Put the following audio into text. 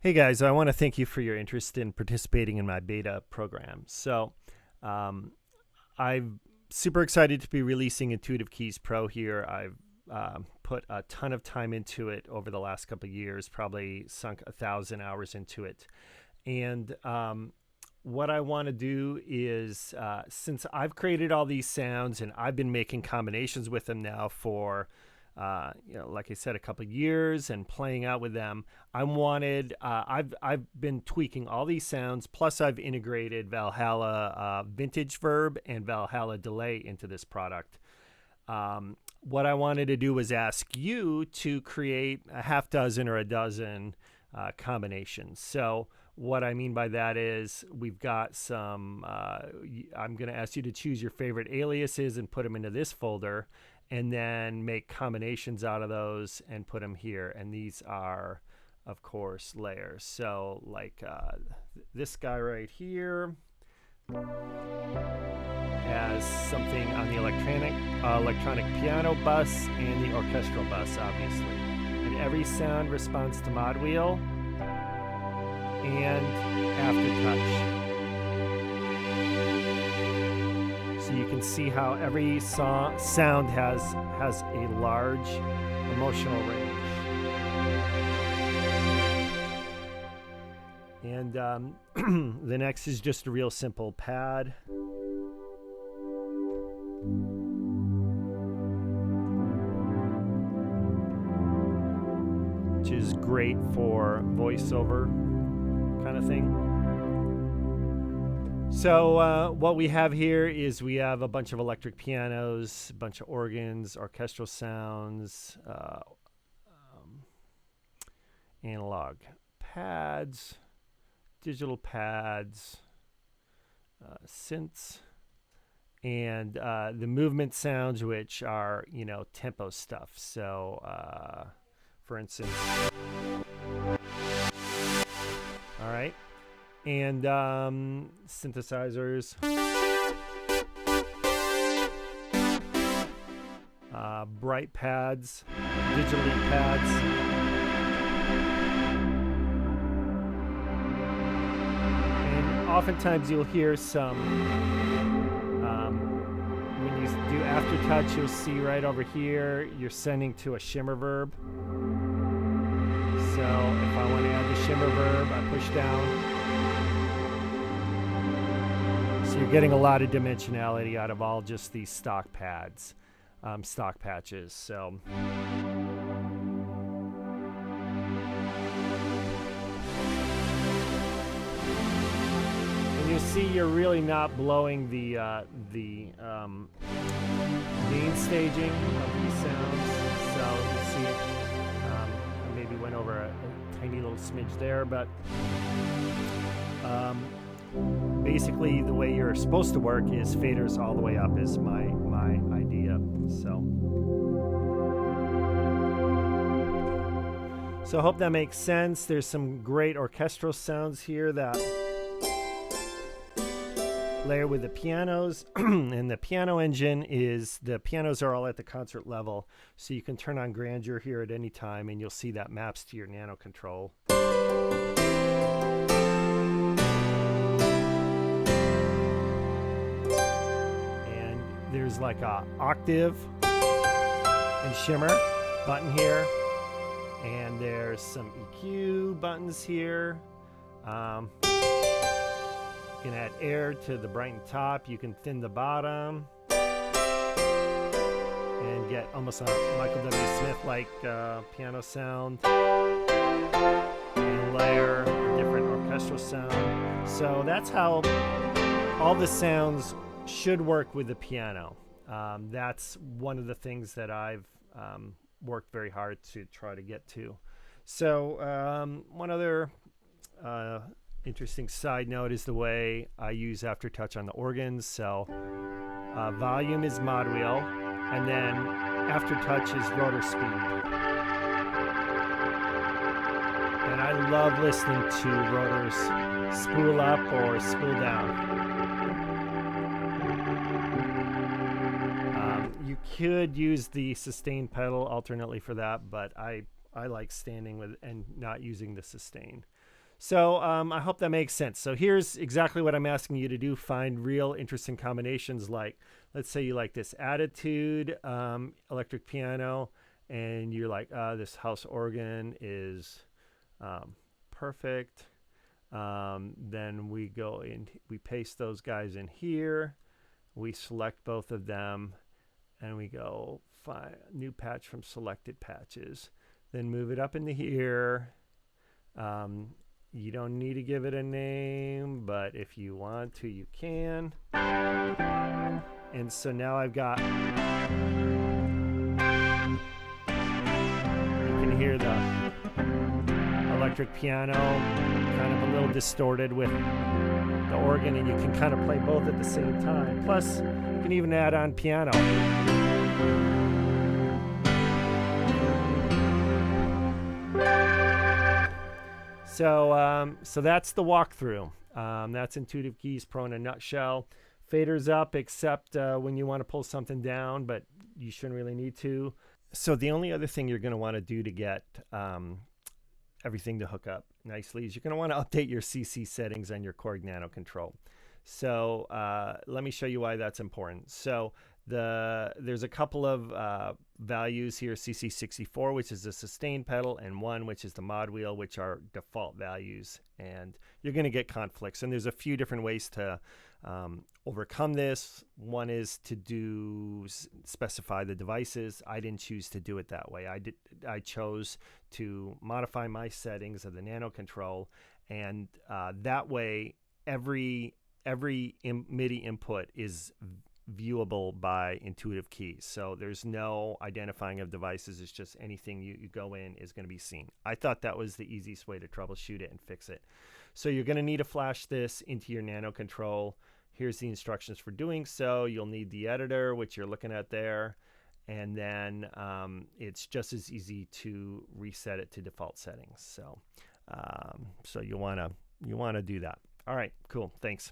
Hey guys, I want to thank you for your interest in participating in my beta program. Um, I'm super excited to be releasing Intuitive Keys Pro here. I've put a ton of time into it over the last couple of years, probably sunk 1,000 hours into it. And what I want to do is, since I've created all these sounds and I've been making combinations with them now for like I said, a couple of years and playing out with them. I've been tweaking all these sounds. Plus, I've integrated Valhalla Vintage Verb and Valhalla Delay into this product. What I wanted to do was ask you to create a half dozen or a dozen combinations. So what I mean by that is we've got some. I'm going to ask you to choose your favorite aliases and put them into this folder, and then make combinations out of those and put them here. And these are, of course, layers. So like this guy right here has something on the electronic piano bus and the orchestral bus, obviously. And every sound responds to mod wheel and aftertouch. So you can see how every sound has a large emotional range. And the next is just a real simple pad. Which is great for voiceover kind of thing. So what we have here is we have a bunch of electric pianos, a bunch of organs, orchestral sounds, analog pads, digital pads, synths, and the movement sounds, which are, tempo stuff. So, for instance, all right. And synthesizers, bright pads, digital pads, and oftentimes you'll hear some, when you do aftertouch, you'll see right over here, you're sending to a shimmer verb. So if I want to add the shimmer verb, I push down. So you're getting a lot of dimensionality out of all just these stock pads, stock patches. So and you see you're really not blowing the gain staging of these sounds. So you see, I maybe went over a tiny little smidge there, but basically the way you're supposed to work is faders all the way up is my idea. So I hope that makes sense. There's some great orchestral sounds here that layer with the pianos. And the piano engine is, the pianos are all at the concert level, so you can turn on grandeur here at any time, and you'll see that maps to your nano control. There's like a octave and shimmer button here, and there's some EQ buttons here. You can add air to the brighten top. You can thin the bottom and get almost a Michael W. Smith like piano sound, and layer a different orchestral sound. So that's how all the sounds should work with the piano. That's one of the things that I've worked very hard to try to get to. So one other interesting side note is the way I use aftertouch on the organs. So volume is mod wheel, and then aftertouch is rotor speed. And I love listening to rotors spool up or spool down. You could use the sustain pedal alternately for that, but I like standing with and not using the sustain. So I hope that makes sense. So here's exactly what I'm asking you to do. Find real interesting combinations like, let's say you like this Attitude electric piano, and you're like, this house organ is perfect. Then we go in, we paste those guys in here. We select both of them, and we go find new patch from selected patches. Then move it up into here. You don't need to give it a name, but if you want to, you can. And so now I've got, you can hear the electric piano kind of a little distorted with the organ, and you can kind of play both at the same time. Plus, you can even add on piano. So that's the walkthrough. That's Intuitive Keys Pro in a nutshell. Faders up, except when you want to pull something down, but you shouldn't really need to. So the only other thing you're going to want to do to get everything to hook up nicely is you're going to want to update your CC settings on your Korg Nano Control. So let me show you why that's important. So there's a couple of values here, CC64, which is the sustain pedal, and 1, which is the mod wheel, which are default values. And you're going to get conflicts. And there's a few different ways to overcome this. One is to specify the devices. I didn't choose to do it that way. I chose to modify my settings of the Nano Control, and that way every MIDI input is viewable by Intuitive Keys. So there's no identifying of devices. It's just anything you go in is going to be seen. I thought that was the easiest way to troubleshoot it and fix it. So you're going to need to flash this into your Nano Control. Here's the instructions for doing so. You'll need the editor, which you're looking at there. And then it's just as easy to reset it to default settings. So you want to do that. All right, cool. Thanks.